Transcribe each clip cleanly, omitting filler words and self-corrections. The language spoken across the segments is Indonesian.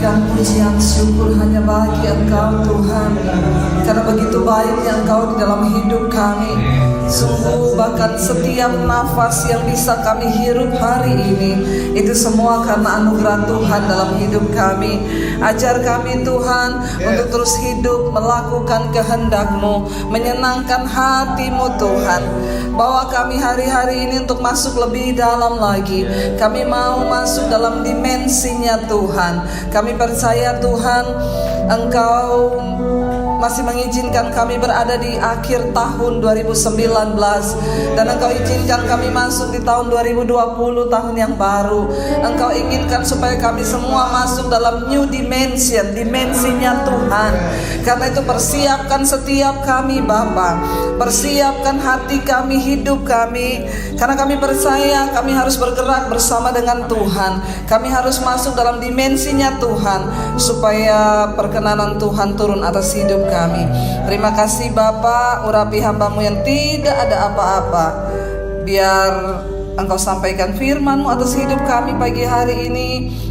memberikan pujian syukur hanya bagi Engkau Tuhan, karena begitu baiknya Engkau di dalam hidup kami. Sungguh bahkan setiap nafas yang bisa kami hirup hari ini, itu semua karena anugerah Tuhan dalam hidup kami. Ajar kami Tuhan untuk terus hidup melakukan kehendak-Mu, menyenangkan hati-Mu Tuhan. Bawa kami hari-hari ini untuk masuk lebih dalam lagi. Kami mau masuk dalam dimensinya Tuhan. Kami percaya Tuhan, Engkau masih mengizinkan kami berada di akhir tahun 2019, dan Engkau izinkan kami masuk di tahun 2020, tahun yang baru. Engkau inginkan supaya kami semua masuk dalam new dimension, dimensinya Tuhan. Karena itu persiapkan setiap kami Bapa, persiapkan hati kami, hidup kami, karena kami percaya kami harus bergerak bersama dengan Tuhan. Kami harus masuk dalam dimensinya Tuhan, supaya perkenanan Tuhan turun atas hidup kami. Terima kasih Bapa, urapi hamba-Mu yang tidak ada apa-apa. Biar Engkau sampaikan firman-Mu atas hidup kami pagi hari ini,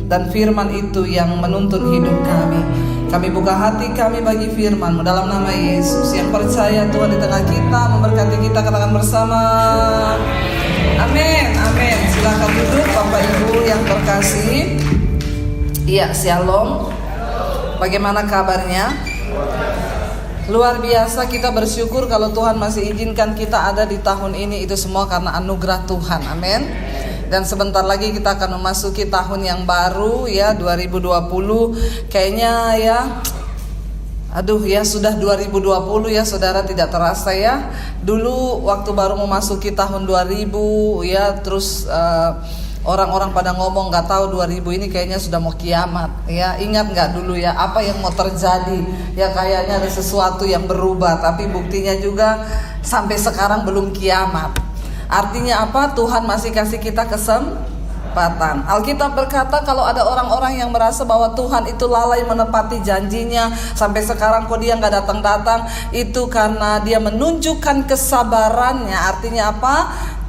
dan firman itu yang menuntun hidup kami. Kami buka hati kami bagi firman-Mu dalam nama Yesus. Yang percaya Tuhan di tengah kita, memberkati kita, katakan bersama amin, amin. Silakan duduk Bapak Ibu yang terkasih. Iya, shalom. Bagaimana kabarnya? Luar biasa, kita bersyukur kalau Tuhan masih izinkan kita ada di tahun ini. Itu semua karena anugerah Tuhan, amin. Dan sebentar lagi kita akan memasuki tahun yang baru ya, 2020. Kayaknya ya, aduh ya, sudah 2020 ya saudara, tidak terasa ya. Dulu waktu baru memasuki tahun 2000 ya, terus orang-orang pada ngomong nggak tahu 2000 ini kayaknya sudah mau kiamat ya. Ingat nggak dulu ya apa yang mau terjadi ya, kayaknya ada sesuatu yang berubah, tapi buktinya juga sampai sekarang belum kiamat. Artinya apa? Tuhan masih kasih kita kesempatan. Alkitab berkata kalau ada orang-orang yang merasa bahwa Tuhan itu lalai menepati janjinya, sampai sekarang kok dia nggak datang-datang, itu karena dia menunjukkan kesabarannya. Artinya apa?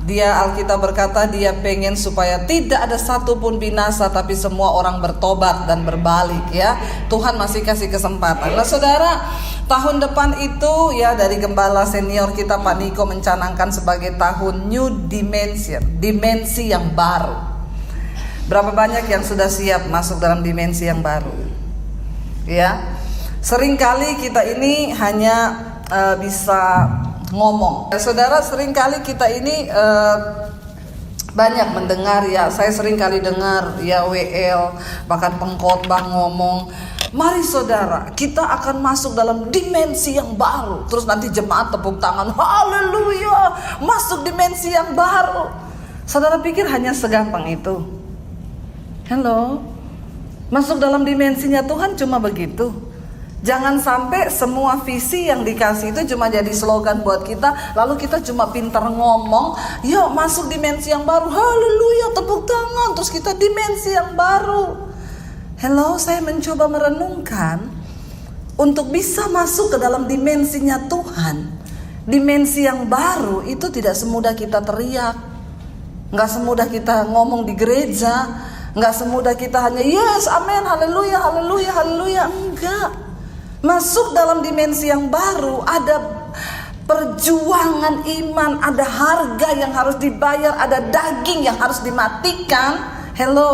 Dia, Alkitab berkata, dia pengen supaya tidak ada satupun binasa, tapi semua orang bertobat dan berbalik ya. Tuhan masih kasih kesempatan. Nah saudara, tahun depan itu ya, dari gembala senior kita Pak Niko mencanangkan sebagai tahun new dimension, dimensi yang baru. Berapa banyak yang sudah siap masuk dalam dimensi yang baru? Ya, seringkali kita ini hanya bisa ngomong. Saudara, seringkali kita ini banyak mendengar ya. Saya seringkali dengar ya WL, bahkan pengkhotbah ngomong, mari saudara, kita akan masuk dalam dimensi yang baru. Terus nanti jemaat tepuk tangan, haleluya, masuk dimensi yang baru. Saudara pikir hanya segampang itu? Hello, masuk dalam dimensinya Tuhan cuma begitu? Jangan sampai semua visi yang dikasih itu cuma jadi slogan buat kita, lalu kita cuma pintar ngomong, yuk masuk dimensi yang baru, haleluya, tepuk tangan, terus kita dimensi yang baru. Hello, saya mencoba merenungkan, untuk bisa masuk ke dalam dimensinya Tuhan, dimensi yang baru, itu tidak semudah kita teriak, gak semudah kita ngomong di gereja, gak semudah kita hanya yes, amin, haleluya, haleluya, haleluya. Enggak. Masuk dalam dimensi yang baru, ada perjuangan iman, ada harga yang harus dibayar, ada daging yang harus dimatikan. Hello.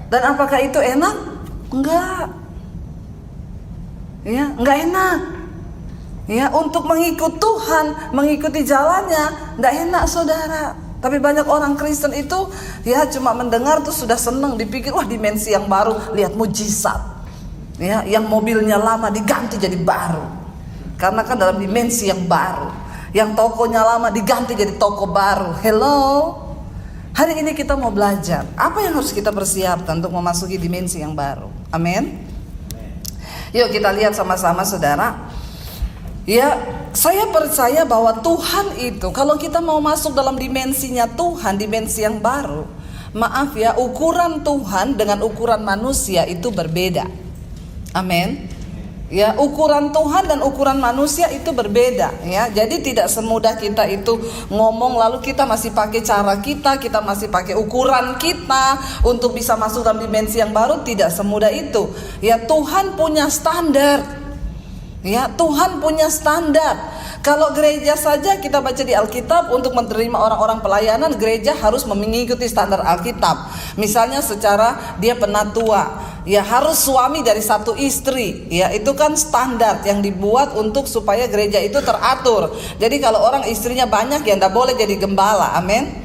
Dan apakah itu enak? Enggak. Ya, enggak enak. Ya, untuk mengikut Tuhan, mengikuti jalannya, enggak enak saudara. Tapi banyak orang Kristen itu ya cuma mendengar tuh sudah senang, dipikir wah dimensi yang baru, lihat mujizat. Ya, yang mobilnya lama diganti jadi baru. Karena kan dalam dimensi yang baru. Yang tokonya lama diganti jadi toko baru. Hello. Hari ini kita mau belajar apa yang harus kita persiapkan untuk memasuki dimensi yang baru. Amin. Yuk kita lihat sama-sama saudara. Ya, saya percaya bahwa Tuhan itu, kalau kita mau masuk dalam dimensinya Tuhan, dimensi yang baru, maaf ya, ukuran Tuhan dengan ukuran manusia itu berbeda. Amin. Ya, ukuran Tuhan dan ukuran manusia itu berbeda ya. Jadi tidak semudah kita itu ngomong lalu kita masih pakai cara kita masih pakai ukuran kita untuk bisa masuk dalam dimensi yang baru, tidak semudah itu. Ya, Tuhan punya standar. Ya, Tuhan punya standar. Kalau gereja saja kita baca di Alkitab, untuk menerima orang-orang pelayanan, gereja harus mengikuti standar Alkitab. Misalnya secara dia penatua, ya harus suami dari satu istri. Ya, itu kan standar yang dibuat untuk supaya gereja itu teratur. Jadi kalau orang istrinya banyak ya tidak boleh jadi gembala. Amin.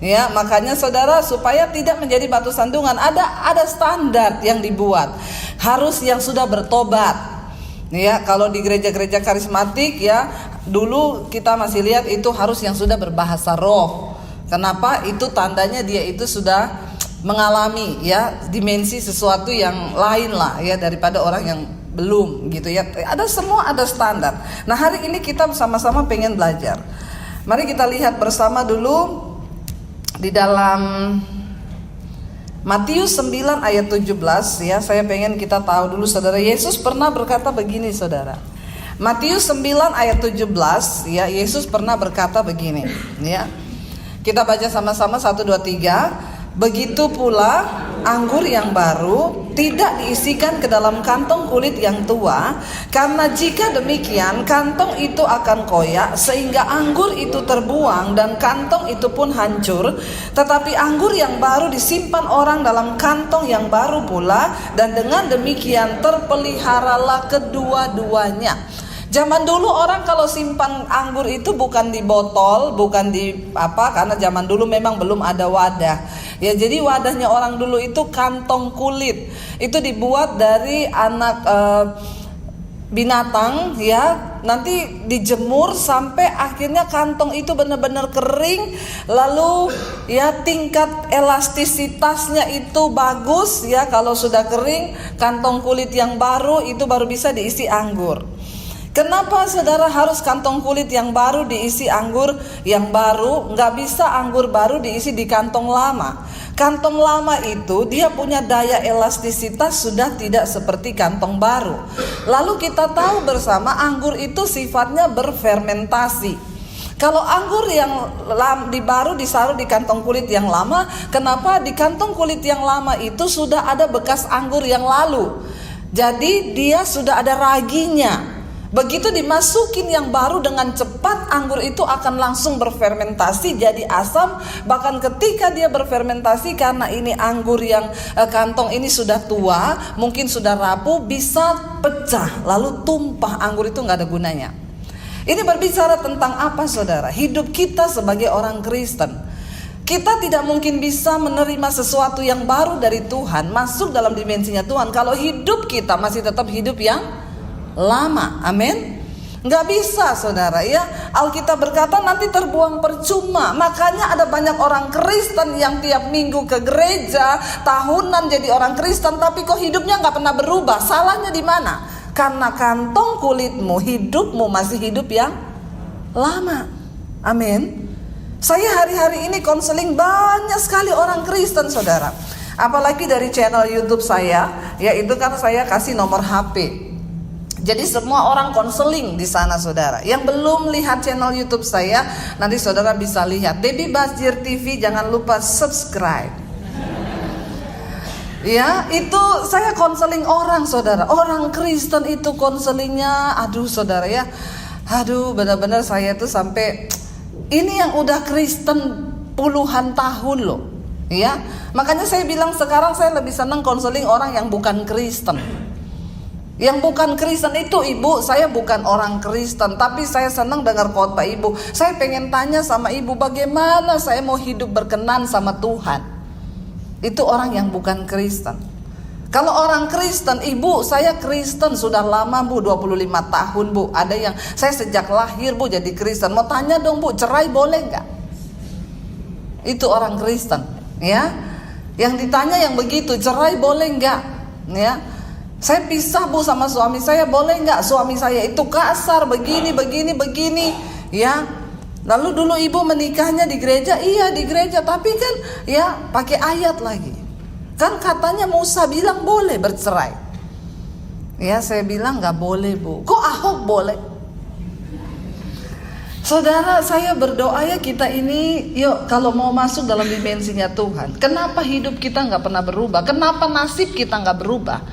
Ya, makanya saudara, supaya tidak menjadi batu sandungan, ada standar yang dibuat. Harus yang sudah bertobat. Ya, kalau di gereja-gereja karismatik ya, dulu kita masih lihat itu harus yang sudah berbahasa roh. Kenapa? Itu tandanya dia itu sudah mengalami ya dimensi sesuatu yang lain lah ya daripada orang yang belum gitu ya. Semua ada standar. Nah, hari ini kita sama-sama pengen belajar. Mari kita lihat bersama dulu di dalam Matius 9 ayat 17 ya. Saya pengen kita tahu dulu saudara, Yesus pernah berkata begini saudara. Matius 9 ayat 17 ya, Yesus pernah berkata begini ya. Kita baca sama-sama 1 2 3. Begitu pula anggur yang baru tidak diisikan ke dalam kantong kulit yang tua, karena jika demikian kantong itu akan koyak sehingga anggur itu terbuang dan kantong itu pun hancur. Tetapi anggur yang baru disimpan orang dalam kantong yang baru pula, dan dengan demikian terpeliharalah kedua-duanya. Zaman dulu orang kalau simpan anggur itu bukan di botol, bukan di apa, karena zaman dulu memang belum ada wadah. Ya, jadi wadahnya orang dulu itu kantong kulit. Itu dibuat dari anak binatang ya, nanti dijemur sampai akhirnya kantong itu benar-benar kering, lalu ya tingkat elastisitasnya itu bagus ya. Kalau sudah kering, kantong kulit yang baru itu baru bisa diisi anggur. Kenapa saudara harus kantong kulit yang baru diisi anggur yang baru? Nggak bisa anggur baru diisi di kantong lama. Kantong lama itu dia punya daya elastisitas sudah tidak seperti kantong baru. Lalu kita tahu bersama anggur itu sifatnya berfermentasi. Kalau anggur yang baru disaruh di kantong kulit yang lama, kenapa di kantong kulit yang lama itu sudah ada bekas anggur yang lalu. Jadi dia sudah ada raginya. Begitu dimasukin yang baru, dengan cepat anggur itu akan langsung berfermentasi jadi asam. Bahkan ketika dia berfermentasi, karena ini anggur yang kantong ini sudah tua, mungkin sudah rapuh, bisa pecah lalu tumpah. Anggur itu nggak ada gunanya. Ini berbicara tentang apa saudara? Hidup kita sebagai orang Kristen. Kita tidak mungkin bisa menerima sesuatu yang baru dari Tuhan, masuk dalam dimensinya Tuhan, kalau hidup kita masih tetap hidup yang lama. Amin. Nggak bisa saudara ya. Alkitab berkata nanti terbuang percuma. Makanya ada banyak orang Kristen yang tiap minggu ke gereja, tahunan jadi orang Kristen, tapi kok hidupnya nggak pernah berubah. Salahnya di mana? Karena kantong kulitmu, hidupmu masih hidup yang lama. Amin. Saya hari-hari ini konseling banyak sekali orang Kristen saudara. Apalagi dari channel YouTube saya, yaitu kan saya kasih nomor HP. Jadi semua orang konseling di sana saudara. Yang belum lihat channel YouTube saya, nanti saudara bisa lihat Debbie Basjir TV, jangan lupa subscribe. Ya, itu saya konseling orang saudara. Orang Kristen itu konselingnya, aduh saudara ya. Aduh, benar-benar saya tuh sampai ini yang udah Kristen puluhan tahun loh. Ya, makanya saya bilang sekarang saya lebih senang konseling orang yang bukan Kristen. Yang bukan Kristen itu, ibu, saya bukan orang Kristen, tapi saya senang dengar khotbah ibu. Saya pengen tanya sama ibu, bagaimana saya mau hidup berkenan sama Tuhan. Itu orang yang bukan Kristen. Kalau orang Kristen, ibu, saya Kristen sudah lama bu, 25 tahun bu. Ada yang saya sejak lahir bu jadi Kristen. Mau tanya dong bu, cerai boleh nggak? Itu orang Kristen, ya. Yang ditanya yang begitu, cerai boleh nggak? Ya. Saya pisah bu sama suami saya, boleh nggak? Suami saya itu kasar, begini, ya. Lalu dulu ibu menikahnya di gereja, iya di gereja, tapi kan ya pakai ayat lagi. Kan katanya Musa bilang boleh bercerai. Ya, saya bilang nggak boleh, Bu. Kok Ahok boleh? Saudara, saya berdoa ya kita ini, yuk kalau mau masuk dalam dimensinya Tuhan. Kenapa hidup kita nggak pernah berubah? Kenapa nasib kita nggak berubah?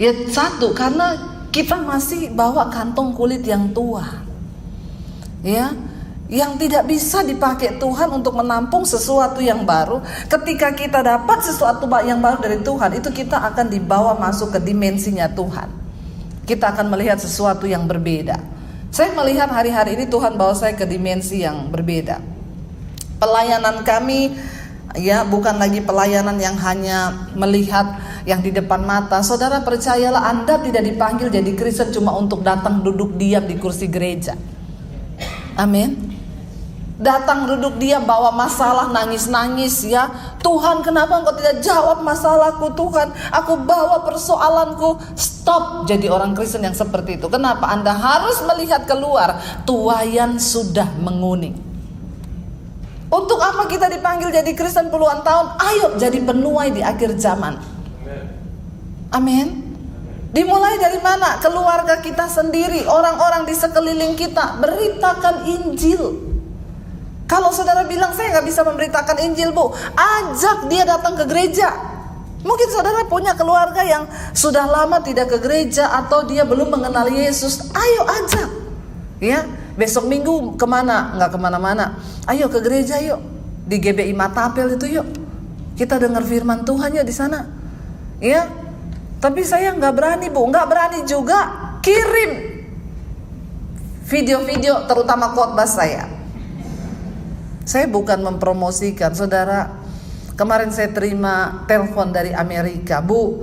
Ya satu, karena kita masih bawa kantong kulit yang tua, ya, yang tidak bisa dipakai Tuhan untuk menampung sesuatu yang baru. Ketika kita dapat sesuatu yang baru dari Tuhan, itu kita akan dibawa masuk ke dimensinya Tuhan. Kita akan melihat sesuatu yang berbeda. Saya melihat hari-hari ini Tuhan bawa saya ke dimensi yang berbeda. Pelayanan kami ya bukan lagi pelayanan yang hanya melihat yang di depan mata. Saudara, percayalah, Anda tidak dipanggil jadi Kristen cuma untuk datang duduk diam di kursi gereja. Amin. Datang duduk diam bawa masalah, nangis-nangis ya. Tuhan, kenapa Engkau tidak jawab masalahku Tuhan? Aku bawa persoalanku. Stop jadi orang Kristen yang seperti itu. Kenapa? Anda harus melihat keluar. Tuayan sudah menguning. Untuk apa kita dipanggil jadi Kristen puluhan tahun? Ayo jadi penuai di akhir zaman. Amin. Dimulai dari mana? Keluarga kita sendiri, orang-orang di sekeliling kita. Beritakan Injil. Kalau saudara bilang saya nggak bisa memberitakan Injil, Bu, ajak dia datang ke gereja. Mungkin saudara punya keluarga yang sudah lama tidak ke gereja atau dia belum mengenal Yesus. Ayo ajak, ya. Besok minggu kemana? Nggak kemana-mana. Ayo ke gereja yuk, di GBI Matapel itu yuk. Kita dengar firman Tuhan ya di sana, ya. Tapi saya nggak berani, Bu, nggak berani juga kirim video-video terutama khotbah saya. Saya bukan mempromosikan, saudara. Kemarin saya terima telepon dari Amerika, Bu,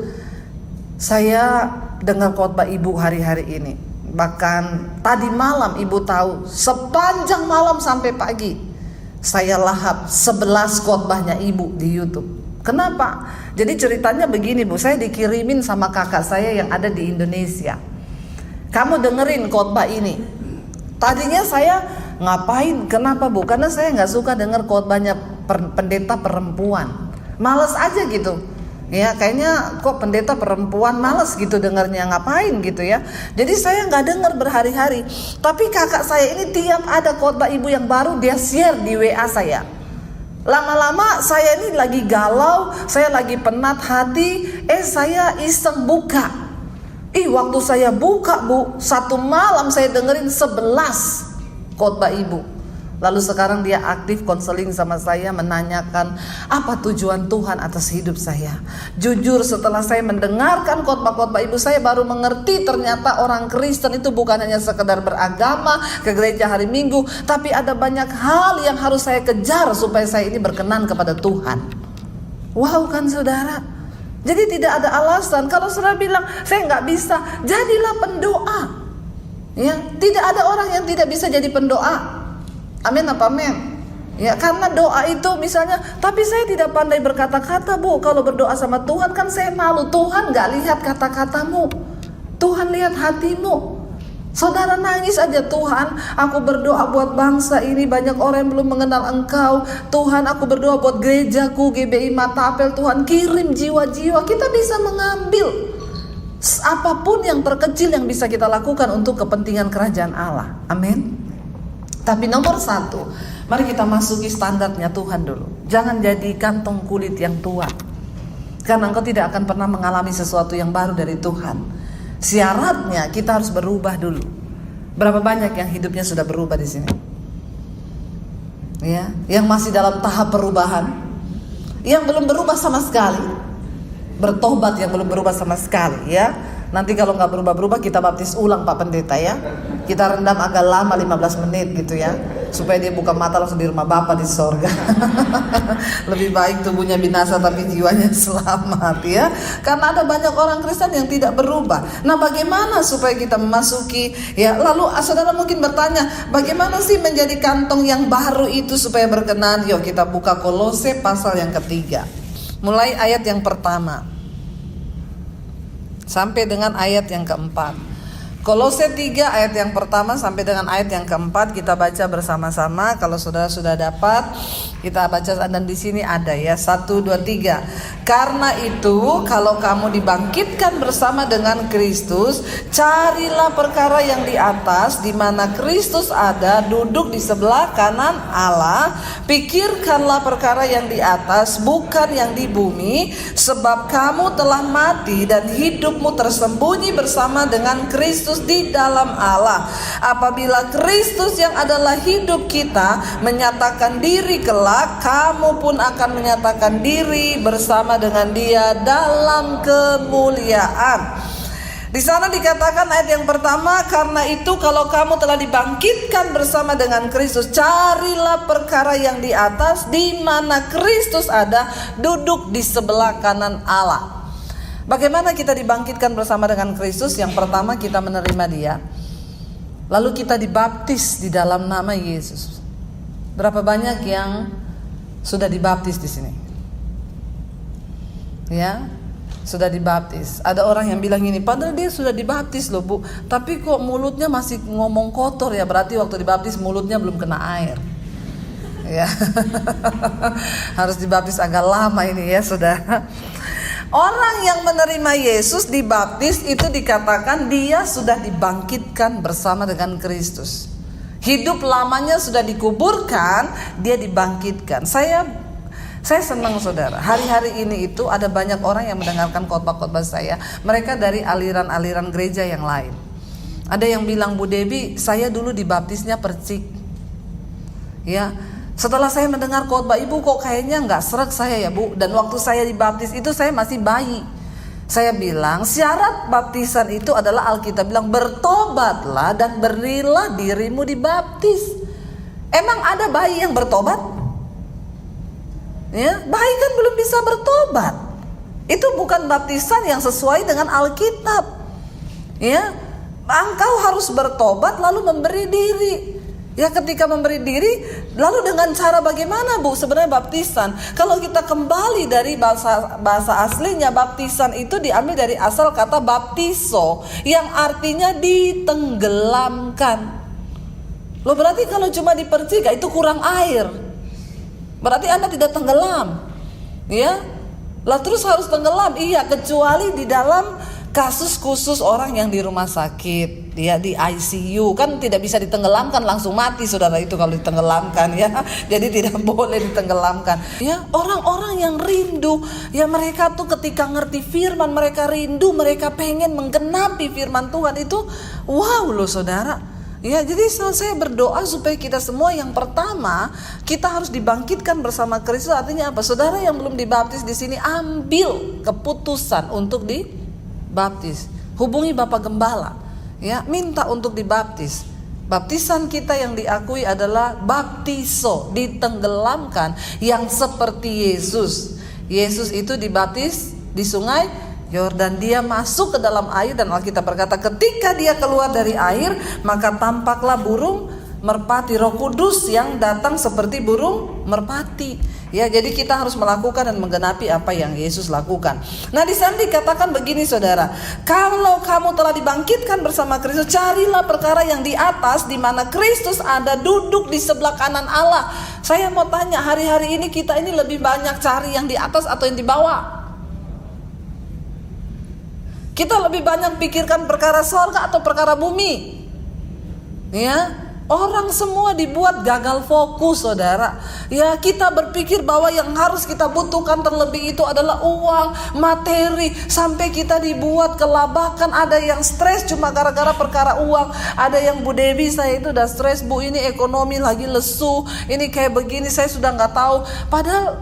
saya dengar khotbah Ibu hari-hari ini. Bahkan tadi malam Ibu tahu, sepanjang malam sampai pagi saya lahap 11 khotbahnya Ibu di YouTube. Kenapa? Jadi ceritanya begini, Bu, saya dikirimin sama kakak saya yang ada di Indonesia. Kamu dengerin khotbah ini. Tadinya saya ngapain? Kenapa, Bu? Karena saya nggak suka dengar khotbahnya pendeta perempuan. Males aja gitu. Ya, kayaknya kok pendeta perempuan, males gitu dengarnya, ngapain gitu ya. Jadi saya nggak dengar berhari-hari. Tapi kakak saya ini tiap ada khotbah Ibu yang baru dia share di WA saya. Lama-lama saya ini lagi galau, saya lagi penat hati, saya iseng buka. Waktu saya buka, Bu, satu malam saya dengerin 11 khotbah Ibu. Lalu sekarang dia aktif konseling sama saya, menanyakan apa tujuan Tuhan atas hidup saya. Jujur, setelah saya mendengarkan khotbah-khotbah Ibu, saya baru mengerti ternyata orang Kristen itu bukan hanya sekedar beragama, ke gereja hari Minggu, tapi ada banyak hal yang harus saya kejar supaya saya ini berkenan kepada Tuhan. Wow kan saudara? Jadi tidak ada alasan. Kalau saudara bilang saya nggak bisa, jadilah pendoa. Ya, tidak ada orang yang tidak bisa jadi pendoa. Amin apa amin? Ya, karena doa itu misalnya, tapi saya tidak pandai berkata-kata, Bu. Kalau berdoa sama Tuhan kan saya malu. Tuhan nggak lihat kata-katamu, Tuhan lihat hatimu. Saudara nangis aja, Tuhan, aku berdoa buat bangsa ini, banyak orang yang belum mengenal Engkau. Tuhan, aku berdoa buat gerejaku, GBI Matapel. Tuhan, kirim jiwa-jiwa. Kita bisa mengambil apapun yang terkecil yang bisa kita lakukan untuk kepentingan kerajaan Allah. Amin. Tapi nomor satu, mari kita masuki standarnya Tuhan dulu. Jangan jadi kantong kulit yang tua, karena engkau tidak akan pernah mengalami sesuatu yang baru dari Tuhan. Syaratnya kita harus berubah dulu. Berapa banyak yang hidupnya sudah berubah di sini? Ya, yang masih dalam tahap perubahan, yang belum berubah sama sekali, bertobat yang belum berubah sama sekali, ya. Nanti kalau nggak berubah-berubah kita baptis ulang Pak Pendeta ya. Kita rendam agak lama 15 menit gitu ya, supaya dia buka mata langsung di rumah Bapa di sorga. Lebih baik tubuhnya binasa tapi jiwanya selamat ya. Karena ada banyak orang Kristen yang tidak berubah. Nah, bagaimana supaya kita memasuki ya? Lalu saudara mungkin bertanya, bagaimana sih menjadi kantong yang baru itu supaya berkenan? Yuk kita buka Kolose pasal yang ketiga, mulai ayat yang pertama sampai dengan ayat yang keempat. Kolose 3 ayat yang pertama sampai dengan ayat yang keempat kita baca bersama-sama. Kalau saudara sudah dapat, kita baca, dan di sini ada ya, 1, 2, 3. Karena itu kalau kamu dibangkitkan bersama dengan Kristus, carilah perkara yang di atas, di mana Kristus ada, duduk di sebelah kanan Allah. Pikirkanlah perkara yang di atas, bukan yang di bumi, sebab kamu telah mati dan hidupmu tersembunyi bersama dengan Kristus di dalam Allah. Apabila Kristus yang adalah hidup kita menyatakan diri kelak, kamu pun akan menyatakan diri bersama dengan Dia dalam kemuliaan. Di sana dikatakan ayat yang pertama, karena itu kalau kamu telah dibangkitkan bersama dengan Kristus, carilah perkara yang di atas, di mana Kristus ada, duduk di sebelah kanan Allah. Bagaimana kita dibangkitkan bersama dengan Kristus? Yang pertama, kita menerima Dia. Lalu kita dibaptis di dalam nama Yesus. Berapa banyak yang sudah dibaptis di sini? Ya, sudah dibaptis. Ada orang yang bilang gini, padahal dia sudah dibaptis loh Bu, tapi kok mulutnya masih ngomong kotor ya, berarti waktu dibaptis mulutnya belum kena air. Ya, harus dibaptis agak lama ini ya saudara. Orang yang menerima Yesus dibaptis itu dikatakan dia sudah dibangkitkan bersama dengan Kristus. Hidup lamanya sudah dikuburkan, dia dibangkitkan. Saya senang saudara, hari-hari ini itu ada banyak orang yang mendengarkan khotbah-khotbah saya. Mereka dari aliran-aliran gereja yang lain. Ada yang bilang, Bu Debbie, saya dulu dibaptisnya percik. Ya, setelah saya mendengar khotbah Ibu kok kayaknya nggak sreg saya ya Bu. Dan waktu saya dibaptis itu saya masih bayi. Saya bilang syarat baptisan itu adalah Alkitab bilang bertobatlah dan berilah dirimu dibaptis. Emang ada bayi yang bertobat? Ya, bayi kan belum bisa bertobat. Itu bukan baptisan yang sesuai dengan Alkitab. Ya, engkau harus bertobat lalu memberi diri. Ya, ketika memberi diri, lalu dengan cara bagaimana Bu sebenarnya baptisan? Kalau kita kembali dari bahasa aslinya, baptisan itu diambil dari asal kata baptiso, yang artinya ditenggelamkan. Loh, berarti kalau cuma dipercik itu kurang air. Berarti Anda tidak tenggelam. Ya. Lah terus harus tenggelam? Iya, kecuali di dalam kasus khusus orang yang di rumah sakit, ya di ICU kan tidak bisa ditenggelamkan, langsung mati saudara itu kalau ditenggelamkan ya. Jadi tidak boleh ditenggelamkan. Ya, orang-orang yang rindu, ya mereka tuh ketika ngerti firman, mereka rindu, mereka pengen menggenapi firman Tuhan itu, wow loh saudara. Ya, jadi saya berdoa supaya kita semua yang pertama kita harus dibangkitkan bersama Kristus. Artinya apa? Saudara yang belum dibaptis di sini ambil keputusan untuk dibaptis. Hubungi Bapak Gembala, ya, minta untuk dibaptis. Baptisan kita yang diakui adalah baptiso, ditenggelamkan, yang seperti Yesus. Yesus itu dibaptis di sungai Yordan, dia masuk ke dalam air dan Alkitab berkata ketika dia keluar dari air maka tampaklah burung merpati, Roh Kudus yang datang seperti burung merpati. Ya, jadi kita harus melakukan dan menggenapi apa yang Yesus lakukan. Nah, di sana dikatakan begini saudara, kalau kamu telah dibangkitkan bersama Kristus, carilah perkara yang di atas, di mana Kristus ada, duduk di sebelah kanan Allah. Saya mau tanya, hari-hari ini kita ini lebih banyak cari yang di atas atau yang di bawah? Kita lebih banyak pikirkan perkara sorga atau perkara bumi? Ya, orang semua dibuat gagal fokus saudara. Ya, kita berpikir bahwa yang harus kita butuhkan terlebih itu adalah uang, materi, sampai kita dibuat kelabakan. Ada yang stres cuma gara-gara perkara uang. Ada yang Bu Debbie, saya itu udah stres Bu, ini ekonomi lagi lesu, ini kayak begini, saya sudah nggak tahu. Padahal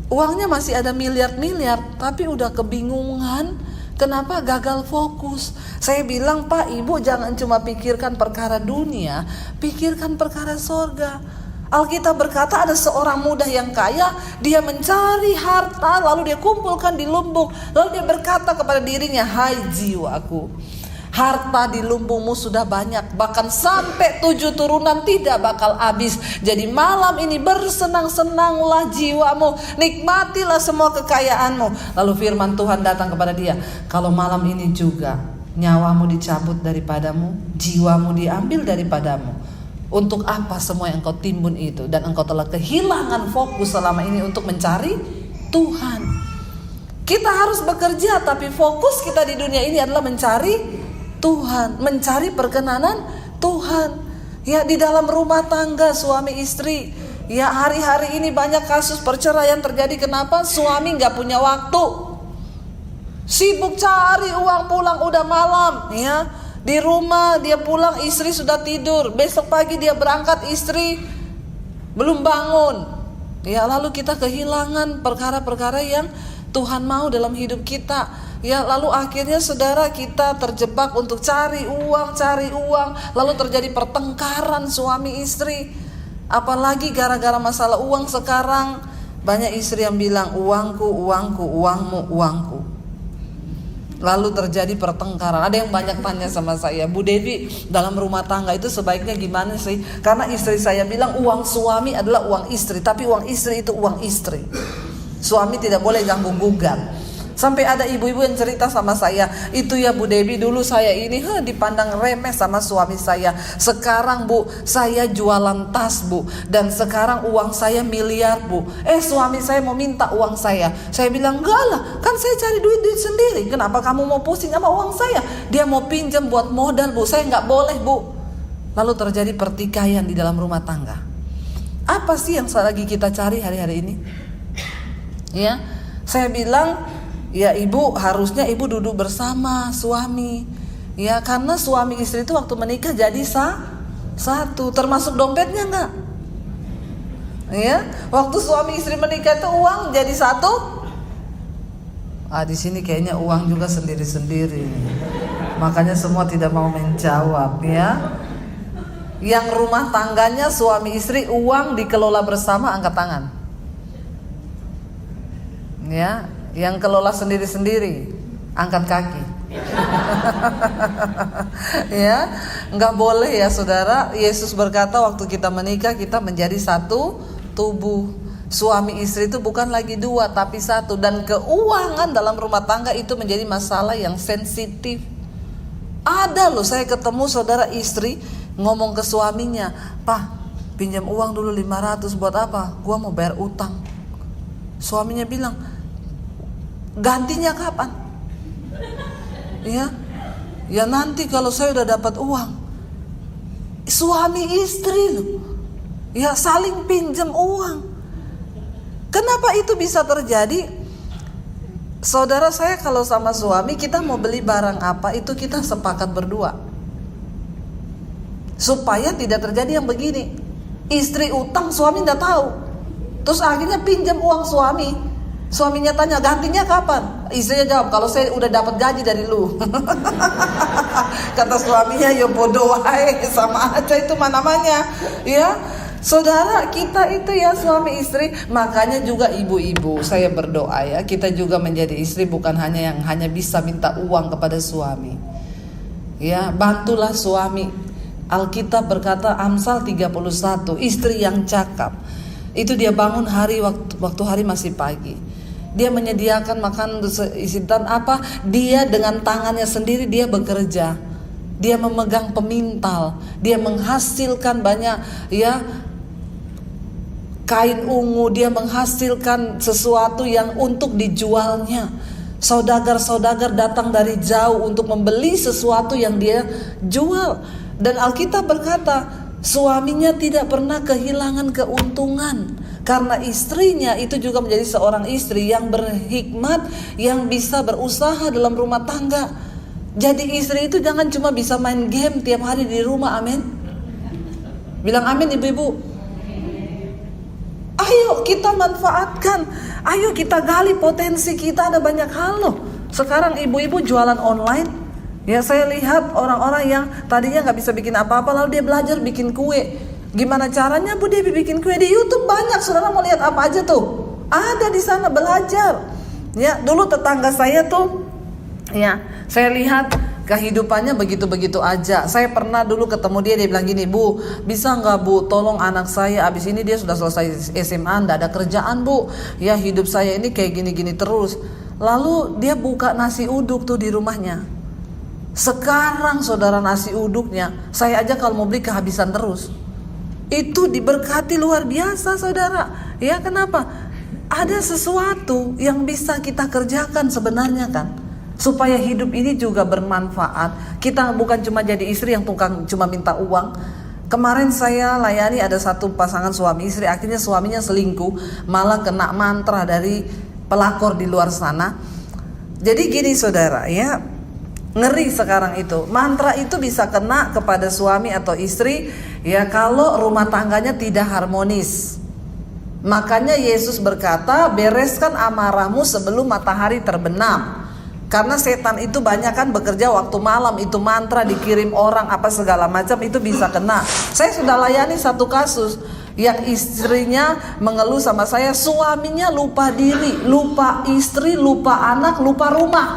uangnya masih ada miliar-miliar, tapi udah kebingungan. Kenapa? Gagal fokus. Saya bilang, Pak, Ibu jangan cuma pikirkan perkara dunia, pikirkan perkara sorga. Alkitab berkata ada seorang muda yang kaya, dia mencari harta, lalu dia kumpulkan di lumbung. Lalu dia berkata kepada dirinya, hai jiwaku, harta di lumbungmu sudah banyak, bahkan sampai 7 turunan tidak bakal habis. Jadi malam ini bersenang-senanglah jiwamu, nikmatilah semua kekayaanmu. Lalu firman Tuhan datang kepada dia, kalau malam ini juga nyawamu dicabut daripadamu, jiwamu diambil daripadamu. Untuk apa semua yang engkau timbun itu? Dan engkau telah kehilangan fokus selama ini untuk mencari Tuhan. Kita harus bekerja, tapi fokus kita di dunia ini adalah mencari Tuhan, mencari perkenanan Tuhan. Ya, di dalam rumah tangga suami istri, ya hari-hari ini banyak kasus perceraian terjadi. Kenapa? Suami gak punya waktu, sibuk cari uang, pulang udah malam, ya. Di rumah dia pulang, istri sudah tidur. Besok pagi dia berangkat, istri belum bangun. Ya, lalu kita kehilangan perkara-perkara yang Tuhan mau dalam hidup kita. Ya, lalu akhirnya saudara kita terjebak untuk cari uang. Lalu terjadi pertengkaran suami istri. Apalagi gara-gara masalah uang sekarang, banyak istri yang bilang uangku, uangmu, uangku. Lalu terjadi pertengkaran. Ada yang banyak tanya sama saya, Bu Devi, dalam rumah tangga itu sebaiknya gimana sih? Karena istri saya bilang uang suami adalah uang istri, tapi uang istri itu uang istri. Suami tidak boleh ganggu gugat. Sampai ada ibu-ibu yang cerita sama saya, itu ya Bu Devi, dulu saya ini dipandang remeh sama suami saya. Sekarang Bu, saya jualan tas Bu, dan sekarang uang saya miliar Bu. Suami saya mau minta uang saya. Saya bilang, enggak lah, kan saya cari duit sendiri. Kenapa kamu mau pusing sama uang saya? Dia mau pinjam buat modal Bu, saya nggak boleh Bu. Lalu terjadi pertikaian di dalam rumah tangga. Apa sih yang lagi kita cari hari-hari ini? Ya, saya bilang, ya ibu, harusnya ibu duduk bersama suami. Ya, karena suami istri itu waktu menikah jadi satu, termasuk dompetnya enggak? Ya, waktu suami istri menikah itu uang jadi satu. Di sini kayaknya uang juga sendiri-sendiri. Makanya semua tidak mau menjawab, ya. Yang rumah tangganya suami istri uang dikelola bersama, angkat tangan. Ya, yang kelola sendiri-sendiri, angkat kaki. Ya, nggak boleh ya saudara. Yesus berkata waktu kita menikah kita menjadi satu tubuh. Suami istri itu bukan lagi dua tapi satu. Dan keuangan dalam rumah tangga itu menjadi masalah yang sensitif. Ada loh, saya ketemu saudara istri ngomong ke suaminya, "Pak, pinjam uang dulu 500 buat apa? Gua mau bayar utang." Suaminya bilang, "Gantinya kapan?" Ya nanti kalau saya udah dapat uang. Suami istri loh, ya saling pinjam uang. Kenapa itu bisa terjadi? Saudara, saya kalau sama suami, kita mau beli barang apa itu kita sepakat berdua, supaya tidak terjadi yang begini, istri utang suami nggak tahu, terus akhirnya pinjam uang suami. Suaminya tanya, "Gantinya kapan?" Istrinya jawab, "Kalau saya udah dapat gaji dari lu." Kata suaminya, "Ya bodoh wae, sama aja itu namanya." Ya, saudara, kita itu ya suami istri. Makanya juga ibu-ibu, saya berdoa ya, kita juga menjadi istri bukan hanya yang hanya bisa minta uang kepada suami. Ya, bantulah suami. Alkitab berkata, Amsal 31, istri yang cakap itu dia bangun waktu hari masih pagi. Dia menyediakan makan dan apa? Dia dengan tangannya sendiri dia bekerja. Dia memegang pemintal, dia menghasilkan banyak ya kain ungu, dia menghasilkan sesuatu yang untuk dijualnya. Saudagar-saudagar datang dari jauh untuk membeli sesuatu yang dia jual. Dan Alkitab berkata, suaminya tidak pernah kehilangan keuntungan. Karena istrinya itu juga menjadi seorang istri yang berhikmat, yang bisa berusaha dalam rumah tangga. Jadi istri itu jangan cuma bisa main game tiap hari di rumah, amin. Bilang amin ibu-ibu. Ayo kita manfaatkan, ayo kita gali potensi kita, ada banyak hal loh. Sekarang ibu-ibu jualan online. Ya, saya lihat orang-orang yang tadinya gak bisa bikin apa-apa, lalu dia belajar bikin kue. Gimana caranya Bu Devi bikin kue? Di YouTube banyak, saudara mau lihat apa aja tuh, ada di sana, belajar. Ya, dulu tetangga saya tuh, ya saya lihat kehidupannya begitu-begitu aja. Saya pernah dulu ketemu dia bilang gini, "Bu, bisa nggak Bu, tolong anak saya, abis ini dia sudah selesai SMA, nggak ada kerjaan Bu. Ya hidup saya ini kayak gini-gini terus." Lalu dia buka nasi uduk tuh di rumahnya. Sekarang saudara nasi uduknya, saya aja kalau mau beli kehabisan terus. Itu diberkati luar biasa saudara. Ya kenapa? Ada sesuatu yang bisa kita kerjakan sebenarnya kan, supaya hidup ini juga bermanfaat. Kita bukan cuma jadi istri yang tukang cuma minta uang. Kemarin saya layani ada satu pasangan suami istri, akhirnya suaminya selingkuh, malah kena mantra dari pelakor di luar sana. Jadi gini saudara ya, ngeri sekarang itu. Mantra itu bisa kena kepada suami atau istri ya kalau rumah tangganya tidak harmonis. Makanya Yesus berkata, bereskan amarahmu sebelum matahari terbenam. Karena setan itu banyak kan bekerja waktu malam, itu mantra dikirim orang apa segala macam itu bisa kena. Saya sudah layani satu kasus yang istrinya mengeluh sama saya, suaminya lupa diri, lupa istri, lupa anak, lupa rumah,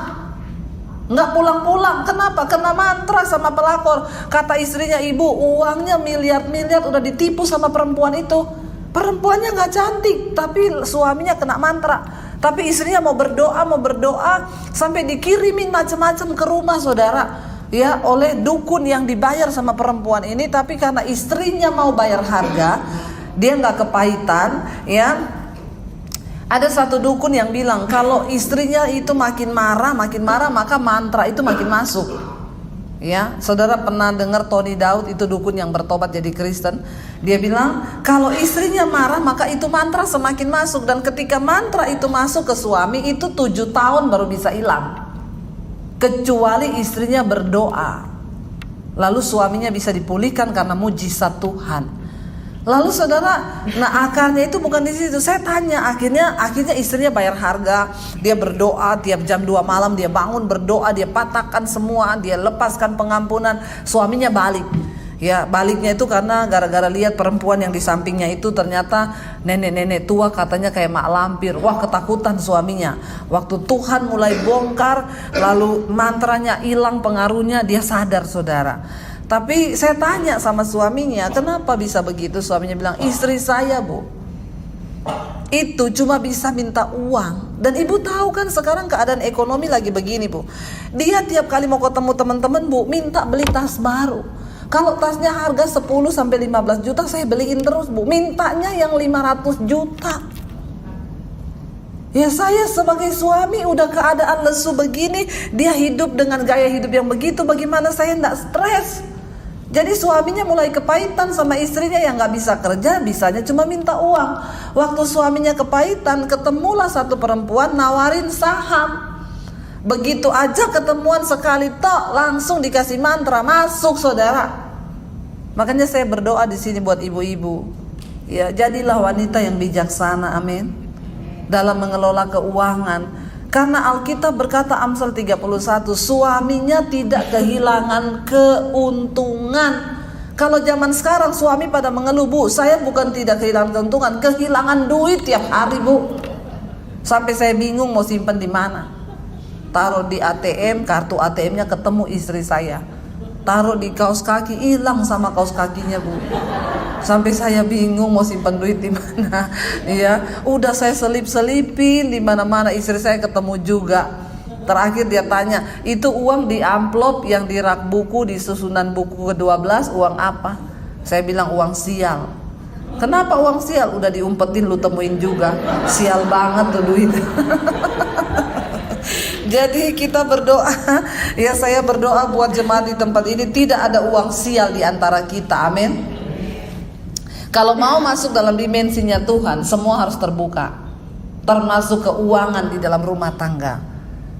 nggak pulang-pulang. Kenapa? Kena mantra sama pelakor. Kata istrinya, ibu uangnya miliar-miliar udah ditipu sama perempuan itu. Perempuannya nggak cantik, tapi suaminya kena mantra. Tapi istrinya mau berdoa sampai dikirimin macam-macam ke rumah saudara ya oleh dukun yang dibayar sama perempuan ini. Tapi karena istrinya mau bayar harga, dia nggak kepahitan ya. Ada satu dukun yang bilang kalau istrinya itu makin marah maka mantra itu makin masuk. Ya, saudara pernah dengar Tony Daud itu dukun yang bertobat jadi Kristen. Dia bilang kalau istrinya marah maka itu mantra semakin masuk. Dan ketika mantra itu masuk ke suami itu 7 tahun baru bisa hilang, kecuali istrinya berdoa. Lalu suaminya bisa dipulihkan karena mujizat Tuhan. Lalu saudara, nah akarnya itu bukan di situ. Saya tanya, akhirnya istrinya bayar harga. Dia berdoa tiap jam 2 malam, dia bangun berdoa, dia patahkan semua, dia lepaskan pengampunan. Suaminya balik. Ya, baliknya itu karena gara-gara lihat perempuan yang di sampingnya itu ternyata nenek-nenek tua, katanya kayak mak lampir. Wah, ketakutan suaminya. Waktu Tuhan mulai bongkar, lalu mantranya hilang pengaruhnya, dia sadar saudara. Tapi saya tanya sama suaminya, kenapa bisa begitu? Suaminya bilang, istri saya bu, itu cuma bisa minta uang. Dan ibu tahu kan sekarang keadaan ekonomi lagi begini bu. Dia tiap kali mau ketemu teman-teman bu, minta beli tas baru. Kalau tasnya harga 10 sampai 15 juta saya beliin terus bu. Mintanya yang 500 juta. Ya saya sebagai suami udah keadaan lesu begini, dia hidup dengan gaya hidup yang begitu, bagaimana saya enggak stres? Jadi suaminya mulai kepahitan sama istrinya yang gak bisa kerja, bisanya cuma minta uang. Waktu suaminya kepahitan, ketemulah satu perempuan nawarin saham. Begitu aja ketemuan sekali tok, langsung dikasih mantra, masuk saudara. Makanya saya berdoa di sini buat ibu-ibu. Ya, jadilah wanita yang bijaksana, amin, dalam mengelola keuangan. Karena Alkitab berkata Amsal 31, suaminya tidak kehilangan keuntungan. Kalau zaman sekarang suami pada mengeluh, bu, saya bukan tidak kehilangan keuntungan, kehilangan duit tiap hari bu. Sampai saya bingung mau simpen di mana. Taruh di ATM, kartu ATM-nya ketemu istri saya. Taruh di kaos kaki, hilang sama kaos kakinya bu. Sampai saya bingung mau simpan duit di mana. Ya, udah saya selip-selipin di mana-mana, istri saya ketemu juga. Terakhir dia tanya, itu uang di amplop yang di rak buku, di susunan buku ke-12, uang apa? Saya bilang uang sial. Kenapa uang sial? Udah diumpetin lu temuin juga. Sial banget tuh duit. Jadi kita berdoa, ya saya berdoa buat jemaat di tempat ini tidak ada uang sial di antara kita, amin. Kalau mau masuk dalam dimensinya Tuhan, semua harus terbuka, termasuk keuangan di dalam rumah tangga.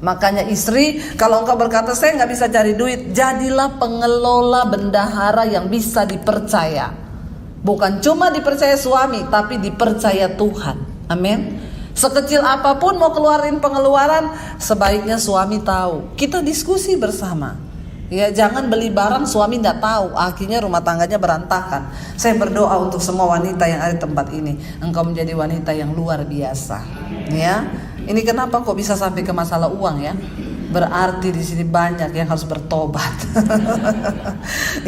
Makanya istri, kalau engkau berkata saya nggak bisa cari duit, jadilah pengelola bendahara yang bisa dipercaya. Bukan cuma dipercaya suami, tapi dipercaya Tuhan, amin. Sekecil apapun mau keluarin pengeluaran, sebaiknya suami tahu. Kita diskusi bersama. Ya, jangan beli barang suami tidak tahu, akhirnya rumah tangganya berantakan. Saya berdoa untuk semua wanita yang ada di tempat ini, engkau menjadi wanita yang luar biasa. Ya, ini kenapa kok bisa sampai ke masalah uang ya? Berarti di sini banyak yang harus bertobat.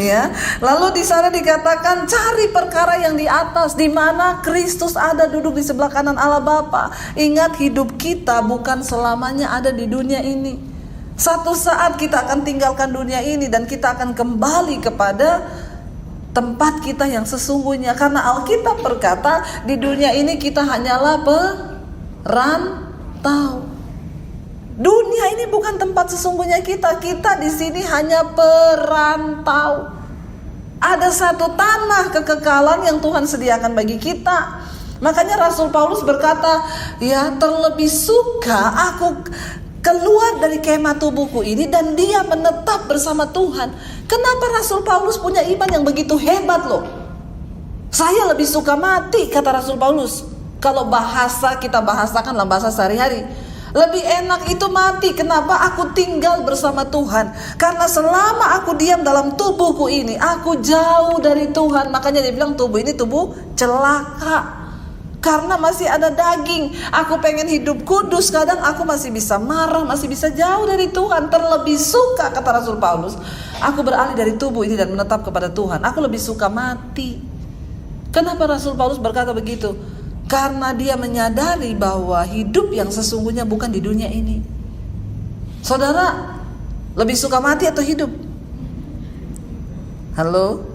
Ya, lalu di sana dikatakan cari perkara yang di atas, di mana Kristus ada duduk di sebelah kanan Allah Bapa. Ingat hidup kita bukan selamanya ada di dunia ini. Satu saat kita akan tinggalkan dunia ini dan kita akan kembali kepada tempat kita yang sesungguhnya. Karena Alkitab berkata di dunia ini kita hanyalah perantau. Dunia ini bukan tempat sesungguhnya kita. Kita di sini hanya perantau. Ada satu tanah kekekalan yang Tuhan sediakan bagi kita. Makanya Rasul Paulus berkata, ya terlebih suka aku keluar dari kemah tubuhku ini dan dia menetap bersama Tuhan. Kenapa Rasul Paulus punya iman yang begitu hebat loh? Saya lebih suka mati, kata Rasul Paulus. Kalau bahasa kita bahasakan dalam bahasa sehari-hari, lebih enak itu mati. Kenapa? Aku tinggal bersama Tuhan. Karena selama aku diam dalam tubuhku ini, aku jauh dari Tuhan. Makanya dia bilang tubuh ini tubuh celaka. Karena masih ada daging. Aku pengen hidup kudus. Kadang aku masih bisa marah, masih bisa jauh dari Tuhan. Terlebih suka, kata Rasul Paulus, aku beralih dari tubuh ini dan menetap kepada Tuhan. Aku lebih suka mati. Kenapa Rasul Paulus berkata begitu? Karena dia menyadari bahwa hidup yang sesungguhnya bukan di dunia ini. Saudara, lebih suka mati atau hidup? Halo?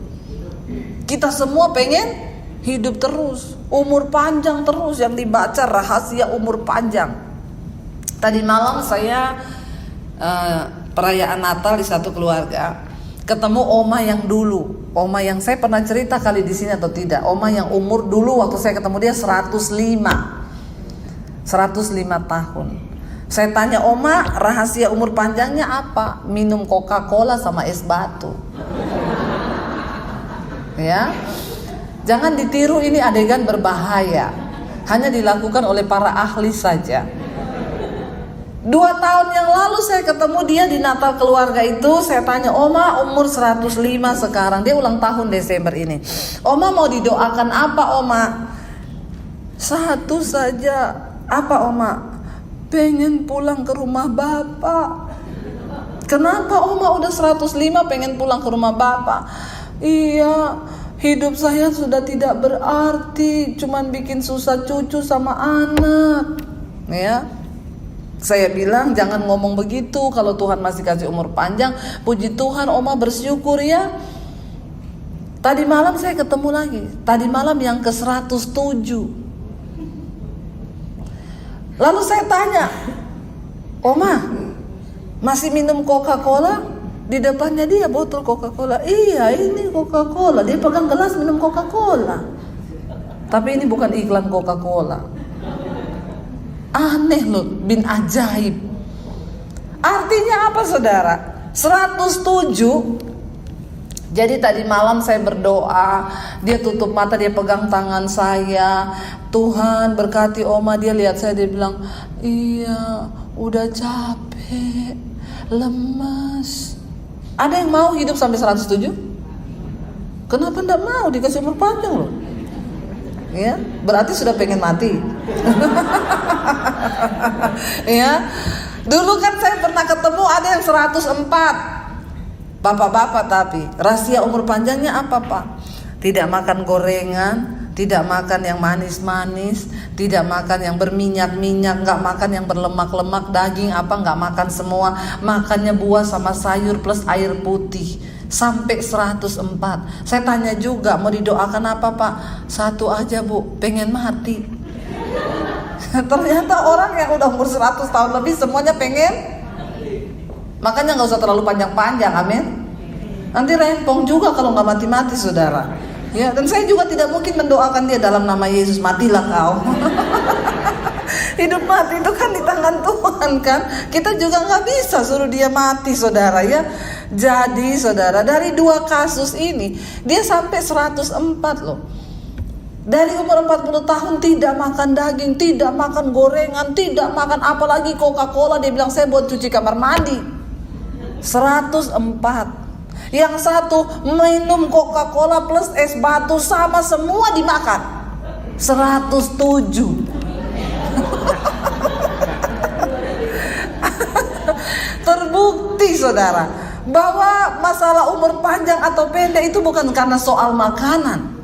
Kita semua pengen hidup terus, umur panjang terus. Yang dibaca rahasia umur panjang. Tadi malam saya perayaan Natal di satu keluarga, ketemu oma yang dulu, oma yang saya pernah cerita kali di sini atau tidak, oma yang umur dulu waktu saya ketemu dia 105 tahun. Saya tanya, oma rahasia umur panjangnya apa? Minum Coca-Cola sama es batu. Ya. Jangan ditiru, ini adegan berbahaya. Hanya dilakukan oleh para ahli saja. 2 tahun yang lalu saya ketemu dia di Natal keluarga itu. Saya tanya, oma umur 105 sekarang. Dia ulang tahun Desember ini. Oma mau didoakan apa oma? Satu saja. Apa oma? Pengen pulang ke rumah bapak. Kenapa oma udah 105 pengen pulang ke rumah bapak? Iya, hidup saya sudah tidak berarti, cuman bikin susah cucu sama anak. Ya, saya bilang jangan ngomong begitu. Kalau Tuhan masih kasih umur panjang, puji Tuhan, oma bersyukur ya. Tadi malam saya ketemu lagi. Tadi malam yang ke 107. Lalu saya tanya, oma masih minum Coca-Cola? Di depannya dia botol Coca-Cola. Iya, ini Coca-Cola. Dia pegang gelas minum Coca-Cola. Tapi ini bukan iklan Coca-Cola. Aneh loh, bin ajaib. Artinya apa saudara? 107. Jadi tadi malam saya berdoa, dia tutup mata, dia pegang tangan saya. Tuhan berkati oma, dia lihat saya, dia bilang, iya udah capek, lemas. Ada yang mau hidup sampai 107? Kenapa enggak mau? Dikasih umur panjang loh. Ya, berarti sudah pengen mati. Ya. Dulu kan saya pernah ketemu ada yang 104. Bapak-bapak, tapi rahasia umur panjangnya apa, Pak? Tidak makan gorengan, tidak makan yang manis-manis, tidak makan yang berminyak-minyak, nggak makan yang berlemak-lemak, daging apa nggak makan semua, makannya buah sama sayur plus air putih. Sampai 104. Saya tanya juga, mau didoakan apa Pak? Satu aja Bu, pengen mati. Ternyata orang yang udah umur 100 tahun lebih semuanya pengen. Makanya nggak usah terlalu panjang-panjang, amin. Nanti rempong juga kalau nggak mati-mati saudara. Ya, dan saya juga tidak mungkin mendoakan dia dalam nama Yesus, matilah kau. Hidup mati itu kan di tangan Tuhan kan. Kita juga nggak bisa suruh dia mati saudara ya. Jadi saudara, dari 2 kasus ini dia sampai 104 loh. Dari umur 40 tahun tidak makan daging, tidak makan gorengan, tidak makan apalagi Coca-Cola. Dia bilang saya buat cuci kamar mandi. 104. Yang satu minum Coca-Cola plus es batu sama semua dimakan. 107. Terbukti saudara bahwa masalah umur panjang atau pendek itu bukan karena soal makanan.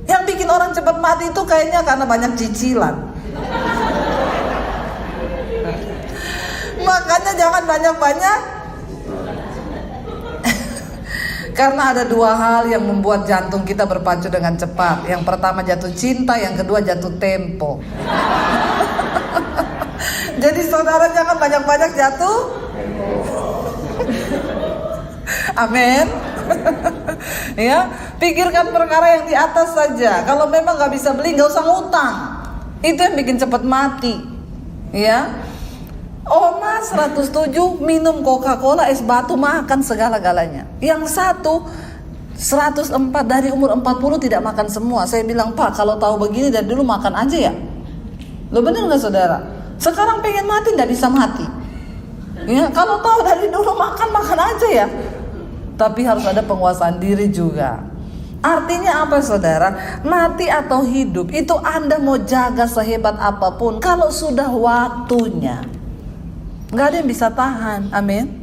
Yang bikin orang cepat mati itu kayaknya karena banyak cicilan. Makanya jangan banyak-banyak. Karena ada dua hal yang membuat jantung kita berpacu dengan cepat. Yang pertama jatuh cinta, yang kedua jatuh tempo. Jadi saudara jangan banyak-banyak jatuh. Amin. Ya, pikirkan perkara yang di atas saja. Kalau memang gak bisa beli, gak usah ngutang. Itu yang bikin cepat mati. Ya. Oma 107 minum Coca-Cola, es batu, makan segala-galanya. Yang satu 104 dari umur 40 tidak makan semua. Saya bilang, Pak, kalau tahu begini dari dulu makan aja ya. Lo bener gak saudara? Sekarang pengen mati gak bisa mati. Ya, kalau tahu dari dulu makan aja ya. Tapi harus ada penguasaan diri juga. Artinya apa saudara? Mati atau hidup itu Anda mau jaga sehebat apapun, kalau sudah waktunya nggak ada yang bisa tahan. Amin.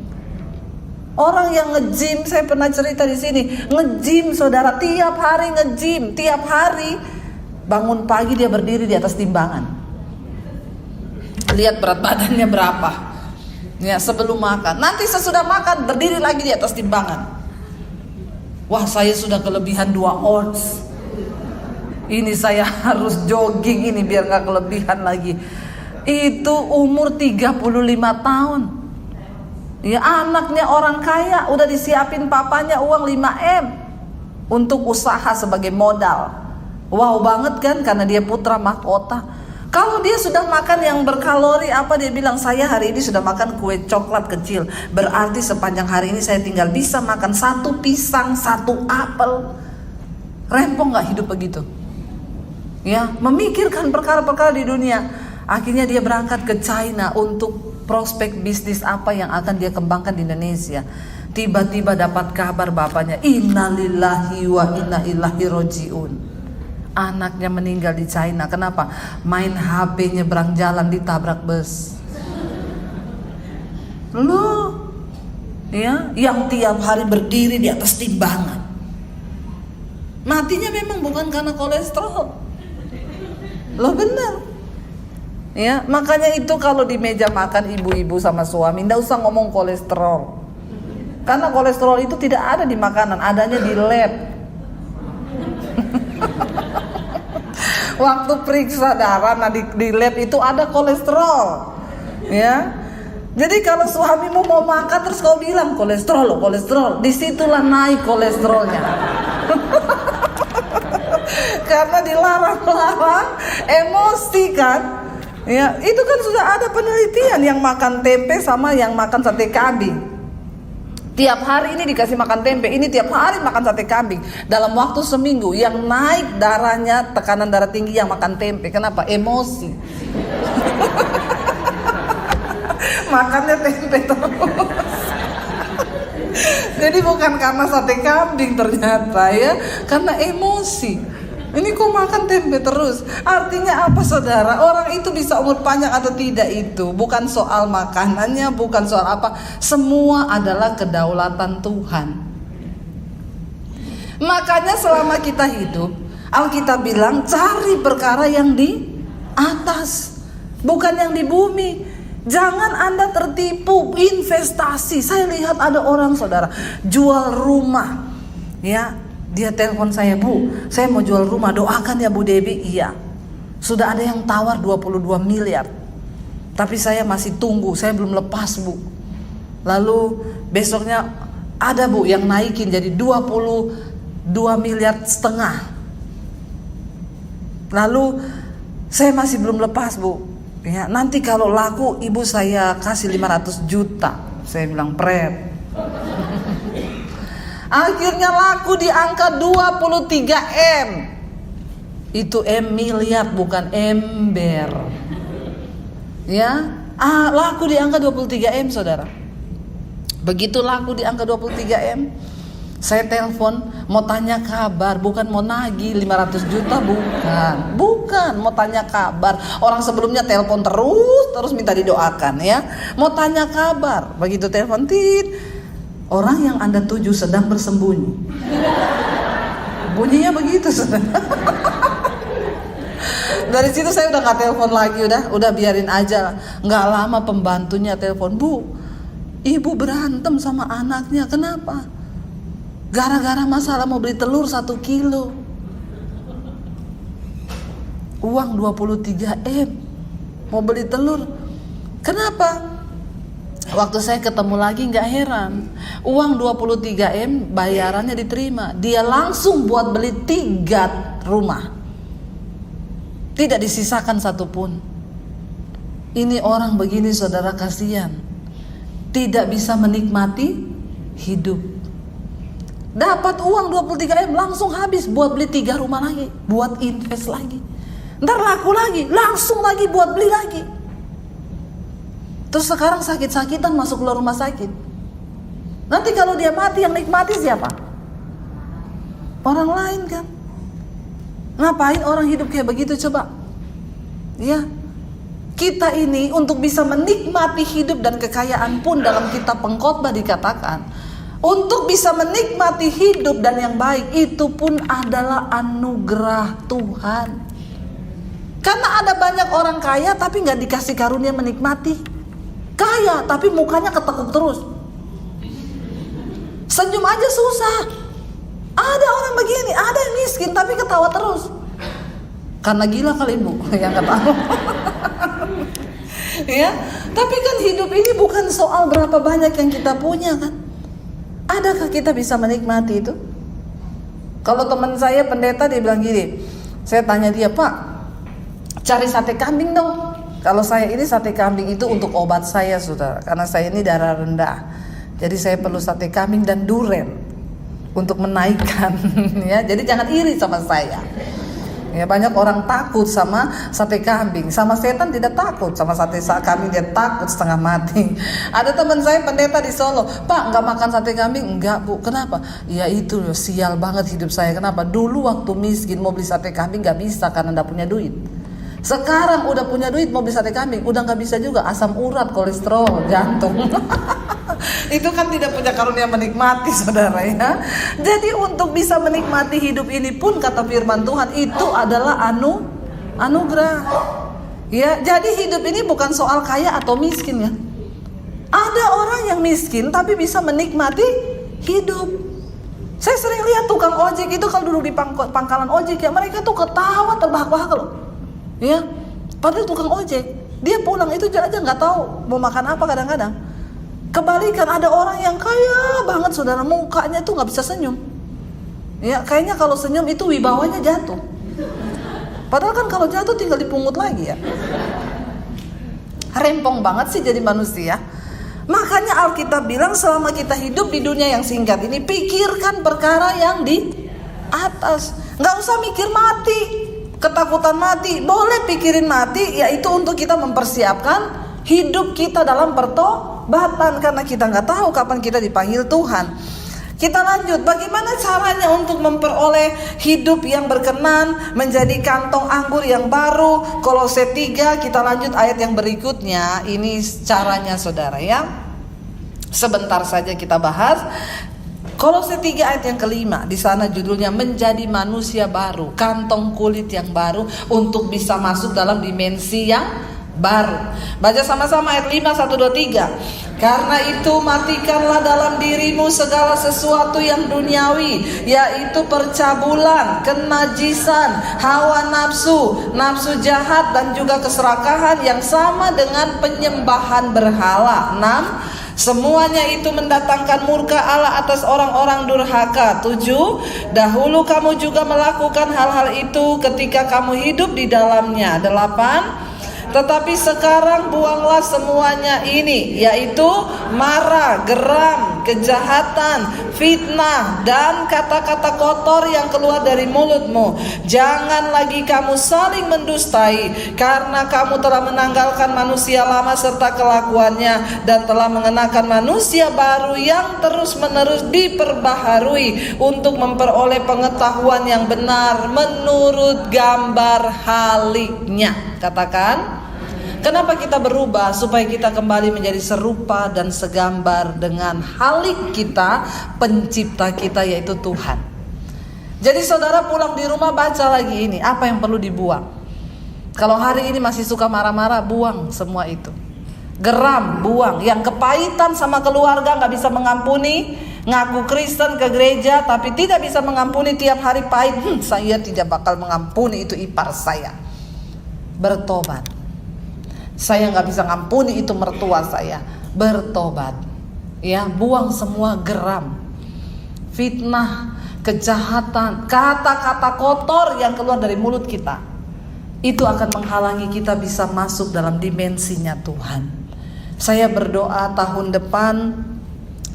Orang yang nge-gym, saya pernah cerita di sini, nge-gym saudara, tiap hari nge-gym, tiap hari bangun pagi dia berdiri di atas timbangan. Lihat berat badannya berapa. Ya, sebelum makan. Nanti sesudah makan berdiri lagi di atas timbangan. Wah, saya sudah kelebihan 2 ounce. Ini saya harus jogging ini biar gak kelebihan lagi. Itu umur 35 tahun. Ya, anaknya orang kaya, udah disiapin papanya uang 5M untuk usaha sebagai modal. Wow banget kan, karena dia putra mahkota. Kalau dia sudah makan yang berkalori apa, dia bilang, saya hari ini sudah makan kue coklat kecil, berarti sepanjang hari ini saya tinggal bisa makan 1 pisang, 1 apel. Rempong gak hidup begitu? Ya, memikirkan perkara-perkara di dunia. Akhirnya dia berangkat ke China untuk prospek bisnis apa yang akan dia kembangkan di Indonesia. Tiba-tiba dapat kabar bapaknya, innalillahi wa inna ilaihi rojiun. Anaknya meninggal di China. Kenapa? Main HP nyebrang jalan ditabrak bus. Loh, ya, yang tiap hari berdiri di atas timbangan. Matinya memang bukan karena kolesterol. Loh benar. Ya, makanya itu kalau di meja makan ibu-ibu sama suami, nggak usah ngomong kolesterol. Karena kolesterol itu tidak ada di makanan, adanya di lab. Waktu periksa darah, nah di lab itu ada kolesterol. Ya. Jadi kalau suamimu mau makan terus kau bilang kolesterol, kolesterol, disitulah naik kolesterolnya. Karena dilarang-larang, emosi kan. Ya, itu kan sudah ada penelitian yang makan tempe sama yang makan sate kambing. Tiap hari ini dikasih makan tempe, ini tiap hari makan sate kambing. Dalam waktu seminggu yang naik darahnya, tekanan darah tinggi yang makan tempe. Kenapa? Emosi. Makannya tempe terus. Jadi bukan karena sate kambing ternyata ya, karena emosi. Ini kok makan tempe terus? Artinya apa saudara? Orang itu bisa umur panjang atau tidak itu bukan soal makanannya, bukan soal apa. Semua adalah kedaulatan Tuhan. Makanya selama kita hidup, Alkitab bilang cari perkara yang di atas, bukan yang di bumi. Jangan Anda tertipu investasi. Saya lihat ada orang saudara jual rumah. Ya, dia telepon saya, Bu, saya mau jual rumah, doakan ya Bu Debi. Iya, sudah ada yang tawar 22 miliar. Tapi saya masih tunggu, saya belum lepas Bu. Lalu besoknya ada Bu yang naikin jadi 22 miliar setengah. Lalu saya masih belum lepas Bu. Ya, nanti kalau laku ibu saya kasih 500 juta. Saya bilang pret. Akhirnya laku di angka 23M. Itu M miliar bukan ember. Ya, laku di angka 23M saudara. Begitu laku di angka 23M, saya telepon mau tanya kabar, bukan mau nagih 500 juta, bukan mau tanya kabar. Orang sebelumnya telepon terus minta didoakan ya, mau tanya kabar. Begitu telepon orang yang Anda tuju sedang bersembunyi. Bunyinya begitu saudara. Dari situ saya udah nggak telepon lagi, udah biarin aja. Nggak lama pembantunya telepon, Bu, ibu berantem sama anaknya, kenapa? Gara-gara masalah mau beli telur 1 kilo. Uang 23M mau beli telur. Kenapa? Waktu saya ketemu lagi nggak heran. Uang 23M bayarannya diterima. Dia langsung buat beli 3 rumah. Tidak disisakan satupun. Ini orang begini saudara, kasihan. Tidak bisa menikmati hidup. Dapat uang 23M langsung habis buat beli 3 rumah lagi, buat invest lagi. Ntar laku lagi, langsung lagi buat beli lagi. Terus sekarang sakit-sakitan masuk ke rumah sakit. Nanti kalau dia mati, yang nikmati siapa? Orang lain kan. Ngapain orang hidup kayak begitu coba? Ya, kita ini untuk bisa menikmati hidup dan kekayaan pun dalam kitab Pengkhotbah dikatakan, untuk bisa menikmati hidup dan yang baik itu pun adalah anugerah Tuhan. Karena ada banyak orang kaya tapi gak dikasih karunia menikmati. Kaya tapi mukanya ketekuk terus, senyum aja susah. Ada orang begini, ada yang miskin tapi ketawa terus. Karena gila kali Bu yang ketawa. Ya, tapi kan hidup ini bukan soal berapa banyak yang kita punya kan. Adakah kita bisa menikmati itu? Kalau teman saya pendeta dia bilang gini, saya tanya dia, Pak, cari sate kambing dong. Kalau saya ini sate kambing itu untuk obat saya saudara, karena saya ini darah rendah. Jadi saya perlu sate kambing dan duren untuk menaikkan. Ya, jadi jangan iri sama saya. Ya, banyak orang takut sama sate kambing, sama setan tidak takut, sama sate kambing dia takut setengah mati. Ada teman saya pendeta di Solo, Pak nggak makan sate kambing? Enggak Bu, kenapa? Ya itu sial banget hidup saya. Kenapa? Dulu waktu miskin mau beli sate kambing nggak bisa karena nggak punya duit. Sekarang udah punya duit mau beli sate kambing, udah nggak bisa juga, asam urat, kolesterol, jantung. Itu kan tidak punya karunia menikmati saudara ya. Jadi untuk bisa menikmati hidup ini pun kata firman Tuhan itu adalah anugerah. Ya, jadi hidup ini bukan soal kaya atau miskin ya. Ada orang yang miskin tapi bisa menikmati hidup. Saya sering lihat tukang ojek itu kalau duduk di pangkalan ojek ya, mereka tuh ketawa terbahak-bahak loh. Ya, padahal tukang ojek dia pulang itu aja nggak tahu mau makan apa kadang-kadang. Kebalikan ada orang yang kaya banget saudara, mukanya tuh nggak bisa senyum. Ya, kayaknya kalau senyum itu wibawanya jatuh. Padahal kan kalau jatuh tinggal dipungut lagi ya. Rempong banget sih jadi manusia. Makanya Alkitab bilang selama kita hidup di dunia yang singkat ini, pikirkan perkara yang di atas. Nggak usah mikir mati. Ketakutan mati, boleh pikirin mati, yaitu untuk kita mempersiapkan hidup kita dalam pertobatan, karena kita nggak tahu kapan kita dipanggil Tuhan. Kita lanjut, bagaimana caranya untuk memperoleh hidup yang berkenan, menjadi kantong anggur yang baru. Kolose 3, kita lanjut ayat yang berikutnya. Ini caranya saudara ya. Sebentar saja kita bahas. Kolose 3 ayat yang kelima, di sana judulnya menjadi manusia baru, kantong kulit yang baru untuk bisa masuk dalam dimensi yang baru. Baca sama-sama ayat 5, 1, 2, 3. Karena itu matikanlah dalam dirimu segala sesuatu yang duniawi, yaitu percabulan, kenajisan, hawa nafsu, nafsu jahat dan juga keserakahan yang sama dengan penyembahan berhala. 6. Semuanya itu mendatangkan murka Allah atas orang-orang durhaka. 7. Dahulu kamu juga melakukan hal-hal itu ketika kamu hidup di dalamnya. 8. Tetapi sekarang buanglah semuanya ini, yaitu marah, geram, kejahatan, fitnah, dan kata-kata kotor yang keluar dari mulutmu. Jangan lagi kamu saling mendustai, karena kamu telah menanggalkan manusia lama serta kelakuannya, dan telah mengenakan manusia baru yang terus-menerus diperbaharui untuk memperoleh pengetahuan yang benar menurut gambar haliknya. Katakan, kenapa kita berubah? Supaya kita kembali menjadi serupa dan segambar dengan halik kita, pencipta kita yaitu Tuhan. Jadi saudara pulang di rumah baca lagi ini, apa yang perlu dibuang. Kalau hari ini masih suka marah-marah, buang semua itu. Geram, buang. Yang kepahitan sama keluarga, gak bisa mengampuni, ngaku Kristen ke gereja tapi tidak bisa mengampuni, tiap hari pahit. Saya tidak bakal mengampuni itu ipar saya. Bertobat. Saya gak bisa ngampuni itu mertua saya. Bertobat. Ya, buang semua geram, fitnah, kejahatan, kata-kata kotor yang keluar dari mulut kita. Itu akan menghalangi kita bisa masuk dalam dimensinya Tuhan. Saya berdoa tahun depan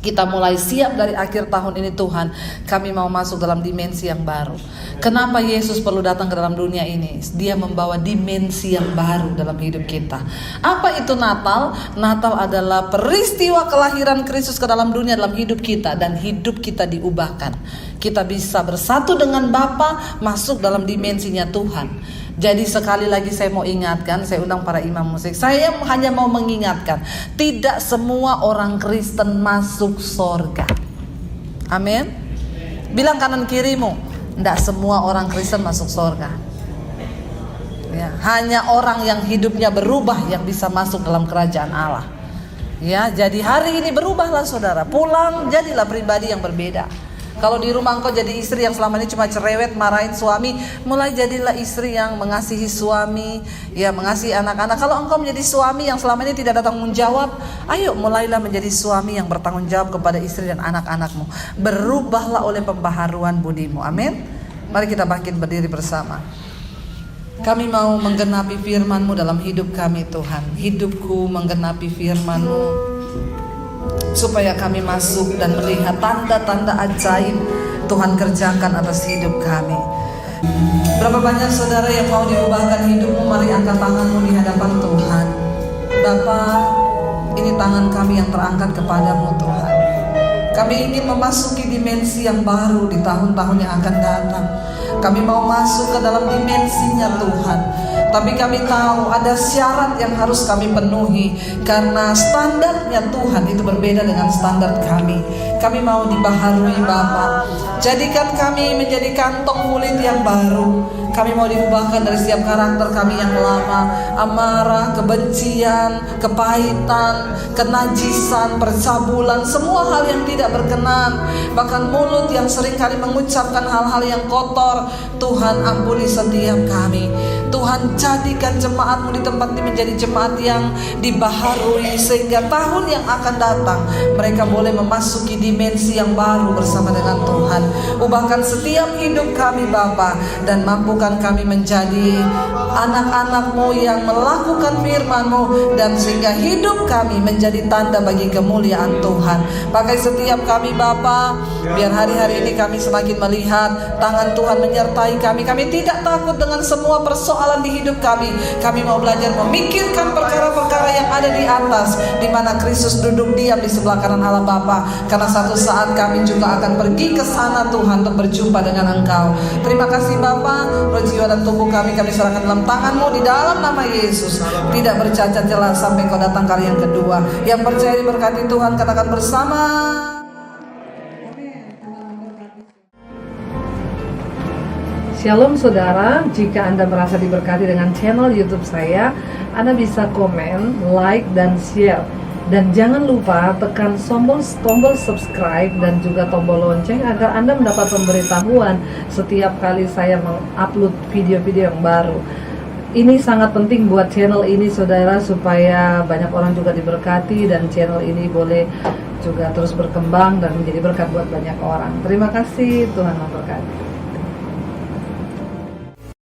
kita mulai siap dari akhir tahun ini Tuhan. Kami mau masuk dalam dimensi yang baru. Kenapa Yesus perlu datang ke dalam dunia ini? Dia membawa dimensi yang baru dalam hidup kita. Apa itu Natal? Natal adalah peristiwa kelahiran Kristus ke dalam dunia, dalam hidup kita. Dan hidup kita diubahkan. Kita bisa bersatu dengan Bapa, masuk dalam dimensinya Tuhan. Jadi sekali lagi saya mau ingatkan, saya undang para imam musik. Saya hanya mau mengingatkan, tidak semua orang Kristen masuk sorga. Amin. Bilang kanan kirimu, tidak semua orang Kristen masuk sorga. Ya, hanya orang yang hidupnya berubah yang bisa masuk dalam kerajaan Allah. Ya, jadi hari ini berubahlah saudara, pulang jadilah pribadi yang berbeda. Kalau di rumah engkau jadi istri yang selama ini cuma cerewet, marahin suami, mulai jadilah istri yang mengasihi suami, ya mengasihi anak-anak. Kalau engkau menjadi suami yang selama ini tidak ada tanggung jawab, ayo mulailah menjadi suami yang bertanggung jawab kepada istri dan anak-anakmu. Berubahlah oleh pembaharuan budimu. Amin. Mari kita bangkit berdiri bersama. Kami mau menggenapi firman-Mu dalam hidup kami Tuhan. Hidupku menggenapi firman-Mu, supaya kami masuk dan melihat tanda-tanda ajaib Tuhan kerjakan atas hidup kami. Berapa banyak saudara yang mau diubahkan hidupmu? Mari angkat tanganmu di hadapan Tuhan. Bapa, ini tangan kami yang terangkat kepadamu Tuhan. Kami ingin memasuki dimensi yang baru di tahun-tahun yang akan datang. Kami mau masuk ke dalam dimensinya Tuhan. Tapi kami tahu ada syarat yang harus kami penuhi, karena standarnya Tuhan itu berbeda dengan standar kami. Kami mau dibaharui Bapa. Jadikan kami menjadi kantong kulit yang baru. Kami mau diubahkan dari setiap karakter kami yang lama. Amarah, kebencian, kepahitan, kenajisan, percabulan, semua hal yang tidak berkenan. Bahkan mulut yang seringkali mengucapkan hal-hal yang kotor. Tuhan ampuni setiap kami. Tuhan jadikan jemaat-Mu di tempat ini menjadi jemaat yang dibaharui, sehingga tahun yang akan datang mereka boleh memasuki dimensi yang baru bersama dengan Tuhan. Ubahkan setiap hidup kami Bapa, dan mampukan kami menjadi anak-anak-Mu yang melakukan firman-Mu, dan sehingga hidup kami menjadi tanda bagi kemuliaan Tuhan. Pakai setiap kami Bapa, biar hari-hari ini kami semakin melihat tangan Tuhan menyertai kami. Kami tidak takut dengan semua persoalan di hidup kami. Kami mau belajar memikirkan perkara-perkara yang ada di atas, di mana Kristus duduk diam di sebelah kanan Allah Bapa. Karena satu saat kami juga akan pergi ke sana Tuhan untuk berjumpa dengan Engkau. Terima kasih Bapa. Roh jiwa dan tubuh kami serahkan dalam tangan-Mu di dalam nama Yesus. Tidak bercacat celah sampai Kau datang kali yang kedua. Yang percaya diberkati Tuhan katakan bersama. Shalom saudara, jika Anda merasa diberkati dengan channel YouTube saya, Anda bisa komen, like, dan share. Dan jangan lupa tekan tombol subscribe dan juga tombol lonceng agar Anda mendapat pemberitahuan setiap kali saya mengupload video-video yang baru. Ini sangat penting buat channel ini saudara, supaya banyak orang juga diberkati dan channel ini boleh juga terus berkembang dan menjadi berkat buat banyak orang. Terima kasih, Tuhan memberkati.